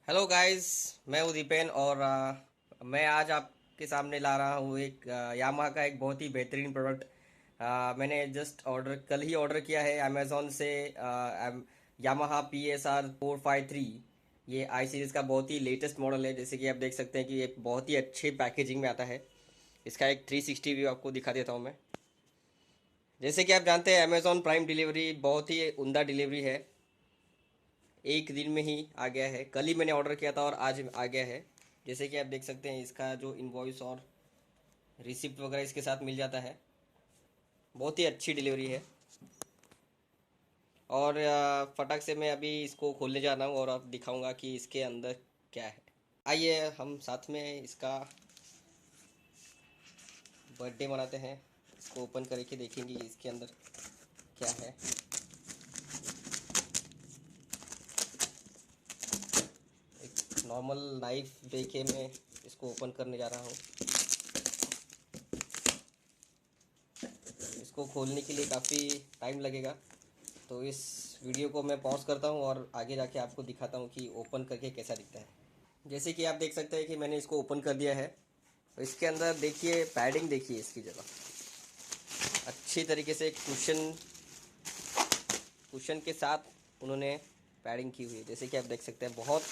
Hello guys. मैं हूँ दीपेन और मैं आज आपके सामने ला रहा हूँ एक यामाहा का एक बहुत ही बेहतरीन प्रोडक्ट। मैंने जस्ट कल ही ऑर्डर किया है अमेज़ॉन से। Yamaha PSR 453। ये आई सीरीज़ का बहुत ही लेटेस्ट मॉडल है। जैसे कि आप देख सकते हैं कि एक बहुत ही अच्छे पैकेजिंग में आता है। इसका एक 360 व्यू आपको दिखा देता हूँ मैं। जैसे कि आप जानते हैं अमेज़ॉन प्राइम डिलीवरी बहुत ही उम्दा डिलीवरी है। एक दिन में ही आ गया है। कल ही मैंने ऑर्डर किया था और आज आ गया है। जैसे कि आप देख सकते हैं इसका जो इनवॉइस और रिसिप्ट वगैरह इसके साथ मिल जाता है। बहुत ही अच्छी डिलीवरी है। और फटाक से मैं अभी इसको खोलने जा रहा हूँ और अब दिखाऊंगा कि इसके अंदर क्या है। आइए हम साथ में इसका बर्थडे मनाते हैं। इसको ओपन करके देखेंगे इसके अंदर क्या है। एक नॉर्मल नाइफ लेके मैं इसको ओपन करने जा रहा हूँ। इसको खोलने के लिए काफ़ी टाइम लगेगा, तो इस वीडियो को मैं पॉज करता हूँ और आगे जाके आपको दिखाता हूँ कि ओपन करके कैसा दिखता है। जैसे कि आप देख सकते हैं कि मैंने इसको ओपन कर दिया है। तो इसके अंदर देखिए, पैडिंग देखिए इसकी जगह अच्छी तरीके से कुशन कुशन के साथ उन्होंने पैडिंग की हुई है। जैसे कि आप देख सकते हैं बहुत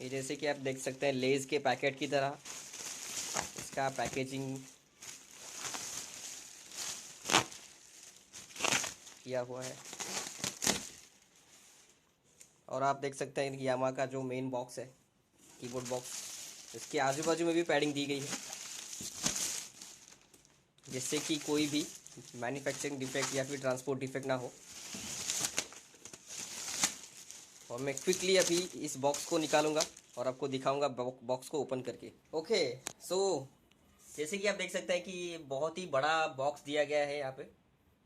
ये जैसे कि आप देख सकते हैं लेज़ के पैकेट की तरह इसका पैकेजिंग किया हुआ है। और आप देख सकते हैं कि यामा का जो मेन बॉक्स है, कीबोर्ड बॉक्स, इसके आजू बाजू में भी पैडिंग दी गई है, जिससे कि कोई भी मैन्युफैक्चरिंग डिफेक्ट या फिर ट्रांसपोर्ट डिफेक्ट ना हो। और मैं क्विकली अभी इस बॉक्स को निकालूंगा और आपको दिखाऊंगा बॉक्स को ओपन करके। ओके, सो जैसे कि आप देख सकते हैं कि बहुत ही बड़ा बॉक्स दिया गया है यहाँ पे।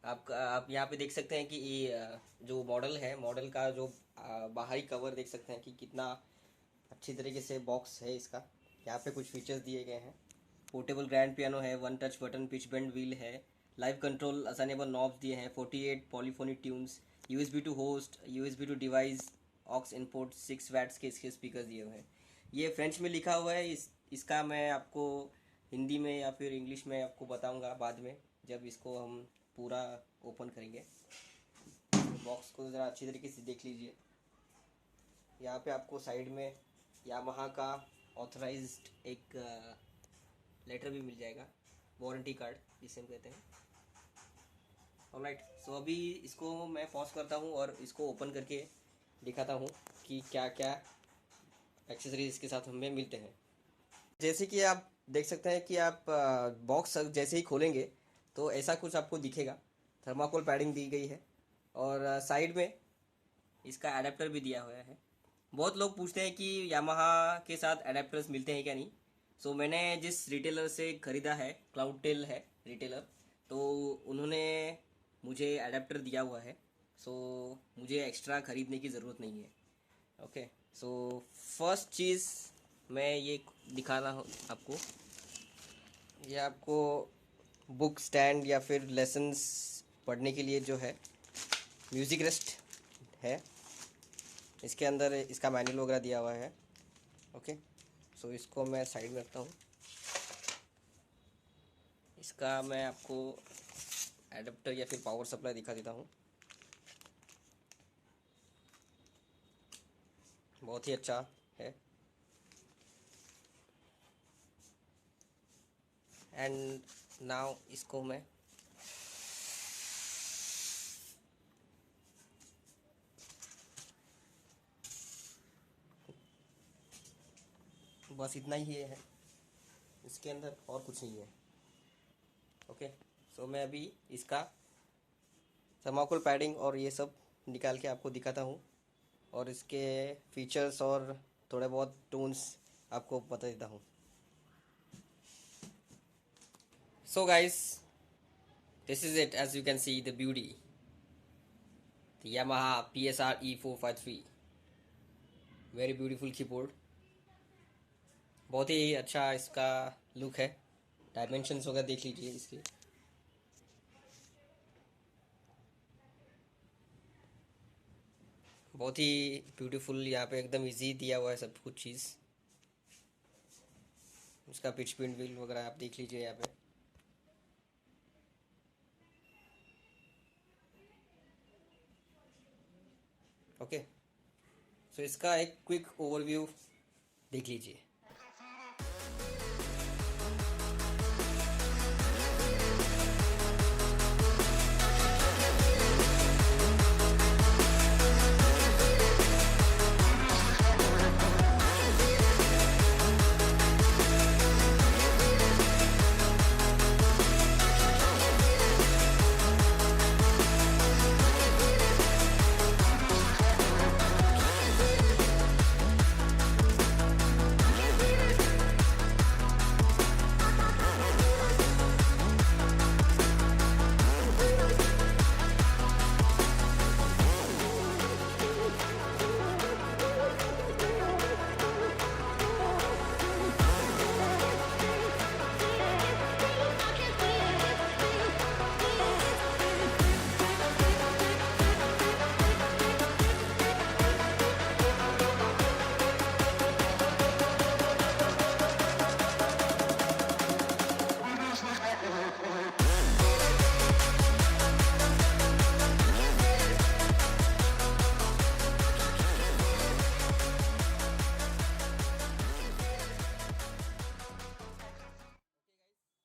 आप यहाँ पे देख सकते हैं कि ये जो मॉडल है, मॉडल का जो बाहरी कवर देख सकते हैं कि कितना अच्छी तरीके से बॉक्स है इसका। यहाँ पे कुछ फीचर्स दिए गए हैं। पोर्टेबल ग्रैंड पियानो है, one touch button pitch bend wheel है, लाइव कंट्रोल असाइनेबल नॉब्स दिए हैं, 48 polyphonic tunes, USB to host, USB to device, aux input, 6 watts के इसके स्पीकर दिए हुए हैं। ये फ्रेंच में लिखा हुआ है। इसका मैं आपको हिंदी में या फिर इंग्लिश में आपको बताऊंगा बाद में, जब इसको हम पूरा ओपन करेंगे। बॉक्स को ज़रा अच्छी तरीके से देख लीजिए। यहाँ पे आपको साइड में यामाहा का ऑथराइज्ड एक लेटर भी मिल जाएगा, वारंटी कार्ड जिसे हम कहते हैं। ऑलराइट, सो अभी इसको मैं पॉज करता हूँ और इसको ओपन करके दिखाता हूँ कि क्या क्या एक्सेसरीज इसके साथ हमें मिलते हैं। जैसे कि आप देख सकते हैं कि आप बॉक्स जैसे ही खोलेंगे तो ऐसा कुछ आपको दिखेगा। थर्माकोल पैडिंग दी गई है और साइड में इसका एडेप्टर भी दिया हुआ है। बहुत लोग पूछते हैं कि यामाहा के साथ एडेप्टर्स मिलते हैं क्या नहीं। सो मैंने जिस रिटेलर से ख़रीदा है, क्लाउड टेल है रिटेलर, तो उन्होंने मुझे एडेप्टर दिया हुआ है। सो मुझे एक्स्ट्रा ख़रीदने की ज़रूरत नहीं है। ओके, सो फर्स्ट चीज़ मैं ये दिखा रहा हूँ आपको। ये आपको बुक स्टैंड या फिर लेसन्स पढ़ने के लिए जो है म्यूज़िक रेस्ट है। इसके अंदर इसका मैनुअल वगैरह दिया हुआ है। ओके, सो इसको मैं साइड में रखता हूँ। इसका मैं आपको एडेप्टर या फिर पावर सप्लाई दिखा देता हूँ। बहुत ही अच्छा है। एंड नाउ इसको मैं बस इतना ही है, इसके अंदर और कुछ नहीं है। ओके, सो मैं अभी इसका थर्माकोल पैडिंग और ये सब निकाल के आपको दिखाता हूँ और इसके फीचर्स और थोड़े बहुत टून्स आपको बता देता हूँ। So guys, this is it. As you can see, the beauty, the Yamaha PSR E453, very beautiful keyboard। बहुत ही अच्छा इसका लुक है। डायमेंशंस वगैरह देख लीजिए इसके। बहुत ही ब्यूटीफुल, यहाँ पे एकदम इजी दिया हुआ है सब कुछ चीज़। इसका पिच पिन व्हील वगैरह आप देख लीजिए यहाँ पे। ओके, सो इसका एक क्विक ओवरव्यू देख लीजिए।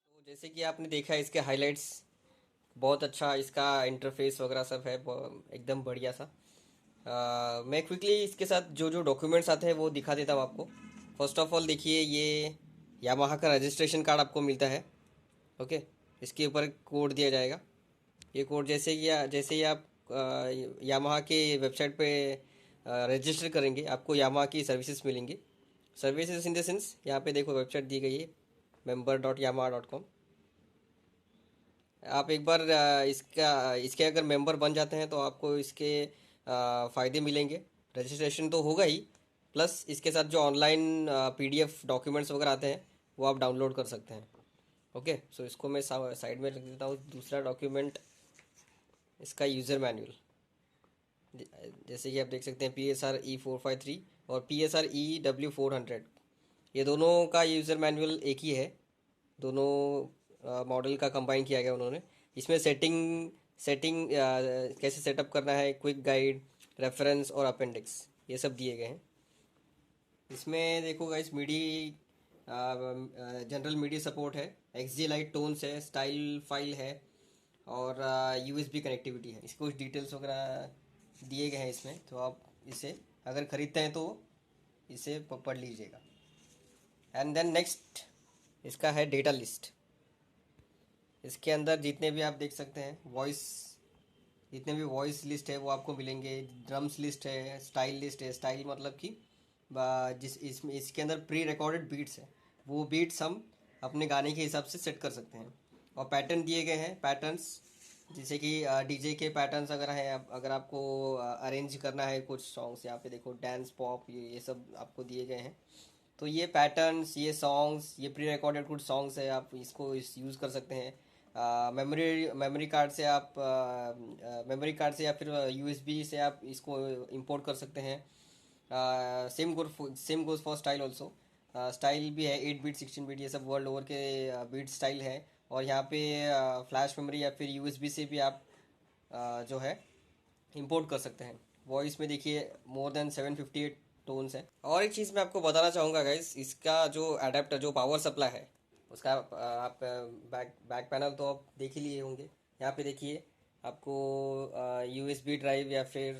तो जैसे कि आपने देखा इसके हाइलाइट्स, बहुत अच्छा इसका इंटरफेस वगैरह सब है, एकदम बढ़िया सा। मैं क्विकली इसके साथ जो जो डॉक्यूमेंट्स आते हैं वो दिखा देता हूँ आपको। फर्स्ट ऑफ ऑल देखिए, ये यामाहा का रजिस्ट्रेशन कार्ड आपको मिलता है। ओके, इसके ऊपर कोड दिया जाएगा। ये कोड जैसे ही आप यामाहा के वेबसाइट पे रजिस्टर करेंगे, आपको यामाहा की सर्विसेज मिलेंगी। सर्विसेज इन द सेंस, यहाँ पे देखो वेबसाइट दी गई है member.yamaha.com। आप एक बार इसके अगर मेंबर बन जाते हैं तो आपको इसके फ़ायदे मिलेंगे। रजिस्ट्रेशन तो होगा ही, प्लस इसके साथ जो ऑनलाइन पीडीएफ डॉक्यूमेंट्स वगैरह आते हैं वो आप डाउनलोड कर सकते हैं। ओके, सो इसको मैं साइड में रख देता हूँ। दूसरा डॉक्यूमेंट, इसका यूज़र मैनुअल। जैसे कि आप देख सकते हैं PSR-E453 और PSR-EW400, ये दोनों का यूज़र मैनुअल एक ही है। दोनों मॉडल का कंबाइन किया गया उन्होंने। इसमें सेटिंग सेटिंग कैसे सेटअप करना है, क्विक गाइड, रेफरेंस और अपेंडिक्स, ये सब दिए गए हैं। इसमें देखो गाइस, मिडी जनरल मिडी सपोर्ट है, XG लाइट टोन्स है, स्टाइल फाइल है और USB कनेक्टिविटी है। इसके कुछ डिटेल्स वगैरह दिए गए हैं इसमें, तो आप इसे अगर ख़रीदते हैं तो इसे पढ़ लीजिएगा। एंड देन नेक्स्ट इसका है डेटा लिस्ट। इसके अंदर जितने भी आप देख सकते हैं जितने भी वॉइस लिस्ट है वो आपको मिलेंगे। ड्रम्स लिस्ट है, स्टाइल लिस्ट है। स्टाइल मतलब कि इसके अंदर प्री रिकॉर्डेड बीट्स है, वो बीट्स हम अपने गाने के हिसाब से सेट कर सकते हैं। और पैटर्न दिए गए हैं, पैटर्न्स जैसे कि डीजे के पैटर्न्स अगर हैं, अगर आपको अरेंज करना है कुछ सॉन्ग्स, यहाँ पे देखो डांस पॉप, ये सब आपको दिए गए हैं। तो ये पैटर्न्स, ये सॉन्ग्स, ये प्री रिकॉर्डेड कुछ सॉन्ग्स है, आप इसको यूज़ कर सकते हैं। मेमोरी कार्ड से आप या फिर USB से आप इसको इंपोर्ट कर सकते हैं। Same goes for style also. Style भी है 8 बीट 16 बीट, ये सब वर्ल्ड ओवर के बीट स्टाइल है। और यहाँ पे फ्लैश मेमोरी या फिर USB से भी आप जो है इंपोर्ट कर सकते हैं। वॉइस में देखिए मोर देन 758 टोन्स है। और एक चीज़ मैं आपको बताना चाहूँगा गाइस, इसका जो अडेप्टर, जो पावर सप्लाई है उसका, आप बैक पैनल तो आप देख ही लिए होंगे। यहाँ पे देखिए आपको USB ड्राइव या फिर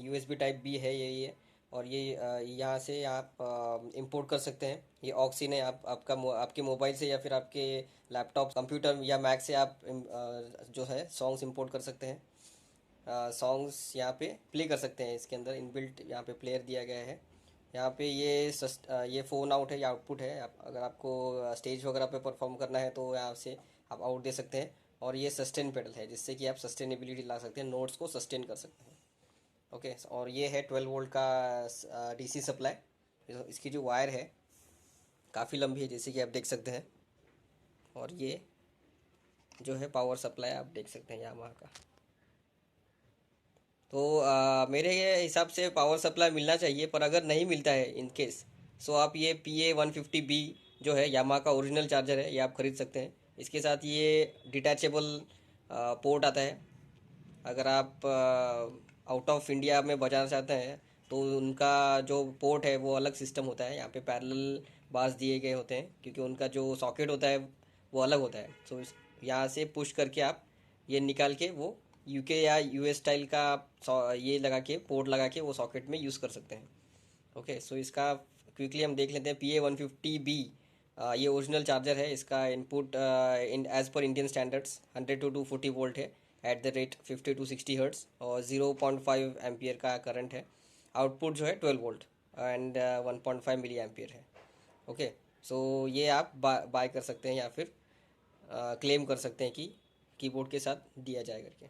USB टाइप B है ये। और ये यहाँ से आप इंपोर्ट कर सकते हैं। ये ऑक्सिन है, आपके मोबाइल से या फिर आपके लैपटॉप, कंप्यूटर या मैक से आप जो है सॉन्ग्स इंपोर्ट कर सकते हैं। सॉन्ग्स यहाँ पे प्ले कर सकते हैं। इसके अंदर इनबिल्ट यहाँ पे प्लेयर दिया गया है। यहाँ पे ये फ़ोन आउट है, ये आउटपुट है। अगर आपको स्टेज वगैरह पे परफॉर्म करना है तो यहाँ से आप आउट दे सकते हैं। और ये सस्टेन पेडल है, जिससे कि आप सस्टेनेबिलिटी ला सकते हैं, नोट्स को सस्टेन कर सकते हैं। ओके, और ये है 12 वोल्ट का DC सप्लाई। इसकी जो वायर है काफ़ी लंबी है, जैसे कि आप देख सकते हैं। और ये जो है पावर सप्लाई आप देख सकते हैं यामाहा का। तो मेरे हिसाब से पावर सप्लाई मिलना चाहिए, पर अगर नहीं मिलता है इन केस, सो आप ये PA150B जो है यामाहा का ओरिजिनल चार्जर है, ये आप खरीद सकते हैं। इसके साथ ये डिटैचेबल पोर्ट आता है। अगर आप आउट ऑफ इंडिया में बजाना चाहते हैं तो उनका जो पोर्ट है वो अलग सिस्टम होता है। यहाँ पे पैरेलल बार्स दिए गए होते हैं, क्योंकि उनका जो सॉकेट होता है वो अलग होता है। सो यहाँ से पुश करके आप ये निकाल के वो UK या US स्टाइल का ये लगा के, पोर्ट लगा के वो सॉकेट में यूज़ कर सकते हैं। ओके, सो इसका क्विकली हम देख लेते हैं। PA150B ये ओरिजिनल चार्जर है। इसका इनपुट इन as per Indian standards 100 to 240 volt है at the rate 50 to 60 hertz, और 0.5 एम्पियर का करंट है। आउटपुट जो है 12 वोल्ट एंड 1.5 मिली एम्पियर है। ओके, सो ये आप बाय कर सकते हैं या फिर क्लेम कर सकते हैं कि कीबोर्ड के साथ दिया जाए करके।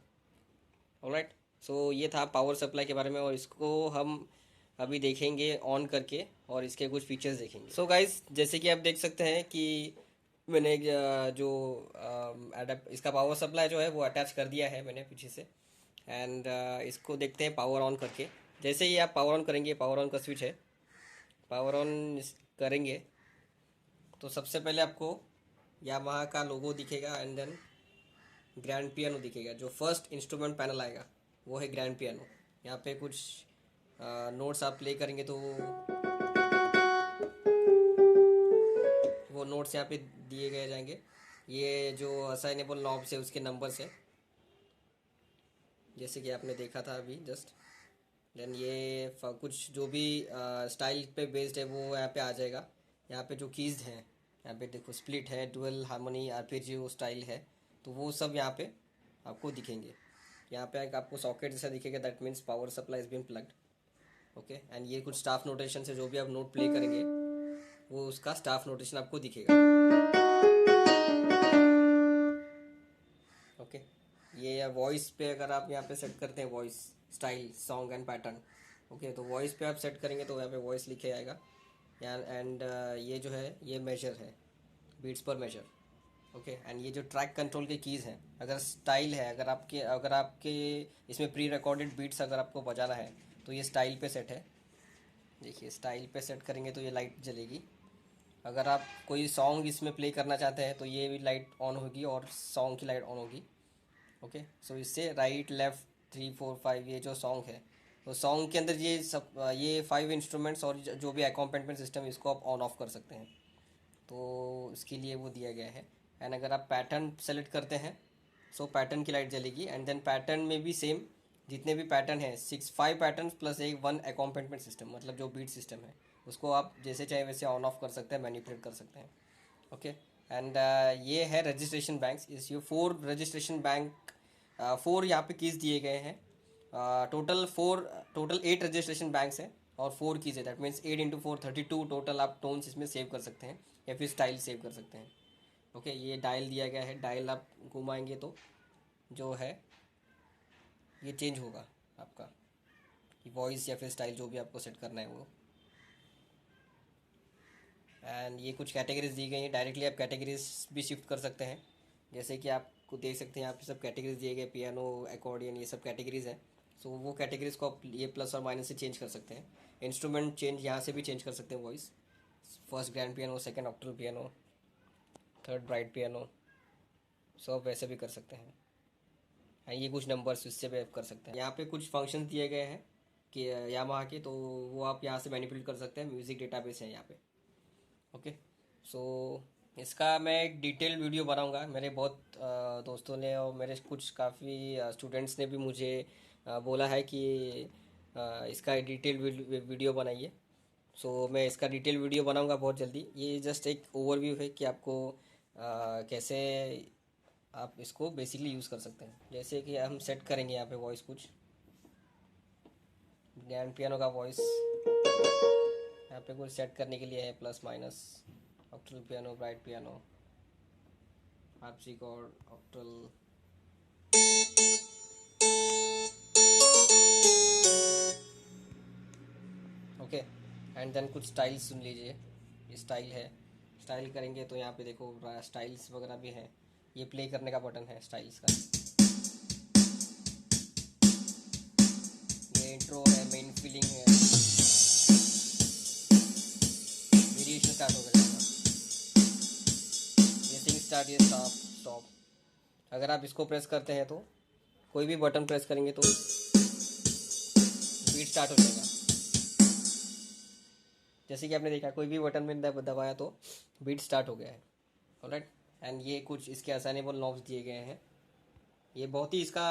ऑलराइट, सो ये था पावर सप्लाई के बारे में, और इसको हम अभी देखेंगे ऑन करके और इसके कुछ फीचर्स देखेंगे। सो गाइस, जैसे कि आप देख सकते हैं कि मैंने जो इसका पावर सप्लाई जो है वो अटैच कर दिया है मैंने पीछे से। एंड इसको देखते हैं पावर ऑन करके। जैसे ही आप पावर ऑन करेंगे, पावर ऑन का स्विच है, पावर ऑन करेंगे तो सबसे पहले आपको यामाहा का लोगो दिखेगा एंड देन ग्रैंड पियानो दिखेगा। जो फर्स्ट इंस्ट्रूमेंट पैनल आएगा वो है ग्रैंड पियानो। यहाँ पे कुछ नोट्स आप प्ले करेंगे तो वो नोट्स यहाँ पे दिए गए जाएंगे। ये जो असाइनेबल नॉब्स है उसके नंबर्स है, जैसे कि आपने देखा था अभी जस्ट। देन ये कुछ जो भी स्टाइल पे बेस्ड है वो यहाँ पे आ जाएगा। यहाँ पे जो कीज़ हैं, यहाँ पे देखो स्प्लिट है, डुअल हार्मोनी, आर्पेजियो स्टाइल है, तो वो सब यहाँ पे आपको दिखेंगे। यहाँ पे आपको सॉकेट जैसा दिखेगा, that means power supply is been plugged. Okay, and ये कुछ स्टाफ नोटेशन है, जो भी आप नोट प्ले करेंगे वो उसका स्टाफ नोटेशन आपको दिखेगा। ओके, ये वॉइस पे अगर आप यहाँ पे सेट करते हैं, voice style song and pattern, okay, तो वॉइस पे आप सेट करेंगे तो यहाँ पे वॉइस लिखे आएगा। यहाँ एंड ये जो है ये मेजर है, बीट्स पर मेजर। ओके, एंड ये जो ट्रैक कंट्रोल के कीज़ हैं, अगर स्टाइल है, अगर आपके इसमें प्री रिकॉर्डेड बीट्स अगर आपको बजाना है तो ये स्टाइल पे सेट है। देखिए, स्टाइल पे सेट करेंगे तो ये लाइट जलेगी। अगर आप कोई सॉन्ग इसमें प्ले करना चाहते हैं तो ये भी लाइट ऑन होगी और सॉन्ग की लाइट ऑन होगी। ओके, सो इससे राइट लेफ़्ट 3 4 5 ये जो सॉन्ग है, तो सॉन्ग के अंदर ये सब ये 5 इंस्ट्रूमेंट्स और जो भी अकॉम्पनीमेंट सिस्टम, इसको आप ऑन ऑफ कर सकते हैं। तो इसके लिए वो दिया गया है। एंड अगर आप पैटर्न सेलेक्ट करते हैं सो पैटर्न की लाइट जलेगी। एंड देन पैटर्न में भी सेम, जितने भी पैटर्न हैं 5 पैटर्न प्लस एक 1 अकॉम्पनीमेंट सिस्टम, मतलब जो बीट सिस्टम है उसको आप जैसे चाहे वैसे ऑन ऑफ कर सकते हैं, मैनिपुलेट कर सकते हैं। ओके, एंड ये है रजिस्ट्रेशन बैंक्स। इस ये 4 रजिस्ट्रेशन बैंक, 4 यहाँ पे कीज़ दिए गए हैं। टोटल 8 रजिस्ट्रेशन बैंक्स हैं और 4 कीज़ है, दैट मीन्स 8 इंटू 4 32 टोटल आप टोन्स इसमें सेव कर सकते हैं या फिर स्टाइल सेव कर सकते हैं। ओके, ये डायल दिया गया है, डायल आप घुमाएंगे तो जो है ये चेंज होगा आपका वॉइस या फिर स्टाइल, जो भी आपको सेट करना है वो। एंड ये कुछ कैटेगरीज दी गई हैं, डायरेक्टली आप कैटेगरीज भी शिफ्ट कर सकते हैं। जैसे कि आपको देख सकते हैं यहाँ पे सब कैटेगरीज दिए गए, पियानो, अकॉर्डियन, ये सब कैटेगरीज हैं। सो वो कैटेगरीज को आप ये प्लस और माइनस से चेंज कर सकते हैं। इंस्ट्रूमेंट चेंज यहाँ से भी चेंज कर सकते हैं, voice, first grand piano, second octal piano, third bright piano, सब वैसे भी कर सकते हैं। हाँ, ये कुछ नंबर्स इससे भी आप कर सकते हैं। यहाँ पे कुछ फंक्शन दिए गए हैं कि यामाहा के, तो वो आप यहाँ से मैनिपुलेट कर सकते हैं। म्यूज़िक डेटाबेस है यहाँ पे। ओके, सो इसका मैं एक डिटेल वीडियो बनाऊंगा। मेरे बहुत दोस्तों ने और मेरे कुछ काफ़ी स्टूडेंट्स ने भी मुझे बोला है कि इसका डिटेल वीडियो बनाइए। सो मैं इसका डिटेल वीडियो बनाऊंगा बहुत जल्दी। ये जस्ट एक ओवरव्यू है कि आपको कैसे आप इसको बेसिकली यूज़ कर सकते हैं। जैसे कि हम सेट करेंगे यहाँ पे वॉइस, कुछ ग्रैंड पियानो का वॉइस यहाँ पे कुछ सेट करने के लिए है, plus minus, octal piano, bright piano, harpsichord, octal. Okay, and then कुछ स्टाइल्स सुन लीजिए। ये स्टाइल है, स्टाइल करेंगे तो यहाँ पे देखो स्टाइल्स वगैरह भी हैं। ये प्ले करने का बटन है स्टाइल्स का। ये इंट्रो है, मेन फीलिंग है, वेरिएशन स्टार्ट हो गया, ये सिंग स्टार्ट, ये स्टॉप स्टॉप। अगर आप इसको प्रेस करते हैं तो कोई भी बटन प्रेस करेंगे तो बीट स्टार्ट हो जाएगा। जैसे कि आपने देखा कोई भी बटन में दबाया तो बीट स्टार्ट हो गया है। ऑलराइट, एंड ये कुछ इसके असाइनेबल नॉब्स दिए गए हैं। ये बहुत ही इसका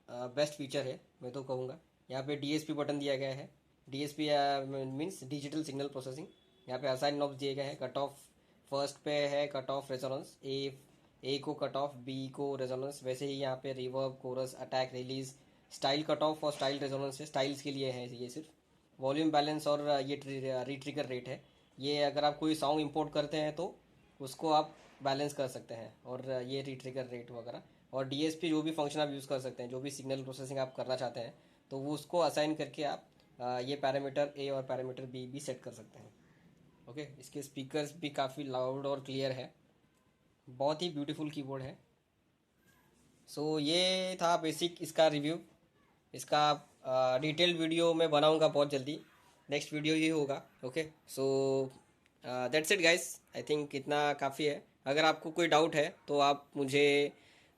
बेस्ट फीचर है मैं तो कहूँगा। यहाँ पे डीएसपी बटन दिया गया है, DSP means digital signal processing. यहाँ पे असाइन नॉब्स दिए गए हैं। कट ऑफ फर्स्ट पे है कट ऑफ रेजोनेंस, ए को कट ऑफ, बी को रेजोनेंस। वैसे ही यहाँ पे reverb, chorus, attack, release, style cut off और स्टाइल रेजोनेंस है, स्टाइल्स के लिए है ये सिर्फ। वॉल्यूम बैलेंस और ये रीट्रिगर रेट है। ये अगर आप कोई सॉन्ग इंपोर्ट करते हैं तो उसको आप बैलेंस कर सकते हैं, और ये रीट्रिगर रेट वगैरह। और डीएसपी जो भी फंक्शन आप यूज़ कर सकते हैं, जो भी सिग्नल प्रोसेसिंग आप करना चाहते हैं तो वो उसको असाइन करके आप ये पैरामीटर ए और पैरामीटर बी भी सेट कर सकते हैं। ओके, इसके स्पीकर्स भी काफ़ी लाउड और क्लियर है, बहुत ही ब्यूटीफुल कीबोर्ड है। सो ये था बेसिक इसका रिव्यू। इसका डिटेल्ड वीडियो मैं बनाऊंगा बहुत जल्दी, नेक्स्ट वीडियो ही होगा। Okay, so that's it guys, I think इतना काफ़ी है। अगर आपको कोई डाउट है तो आप मुझे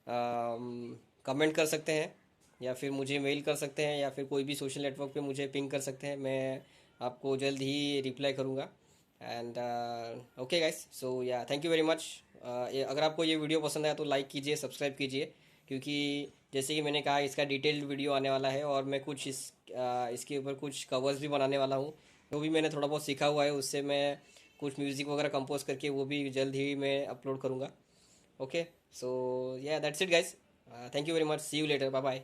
कमेंट कर सकते हैं, या फिर मुझे मेल कर सकते हैं, या फिर कोई भी सोशल नेटवर्क पे मुझे पिंग कर सकते हैं। मैं आपको जल्द ही रिप्लाई करूँगा। एंड ओके गाइस, सो या थैंक यू वेरी मच। अगर आपको ये वीडियो पसंद आया तो लाइक कीजिए, सब्सक्राइब कीजिए, क्योंकि जैसे कि मैंने कहा इसका डिटेल्ड वीडियो आने वाला है, और मैं कुछ इसके ऊपर कुछ कवर्स भी बनाने वाला हूँ। जो भी मैंने थोड़ा बहुत सीखा हुआ है उससे मैं कुछ म्यूज़िक वगैरह कंपोज करके वो भी जल्द ही मैं अपलोड करूँगा। Okay, so yeah that's it guys, thank you very much, see you later, bye bye.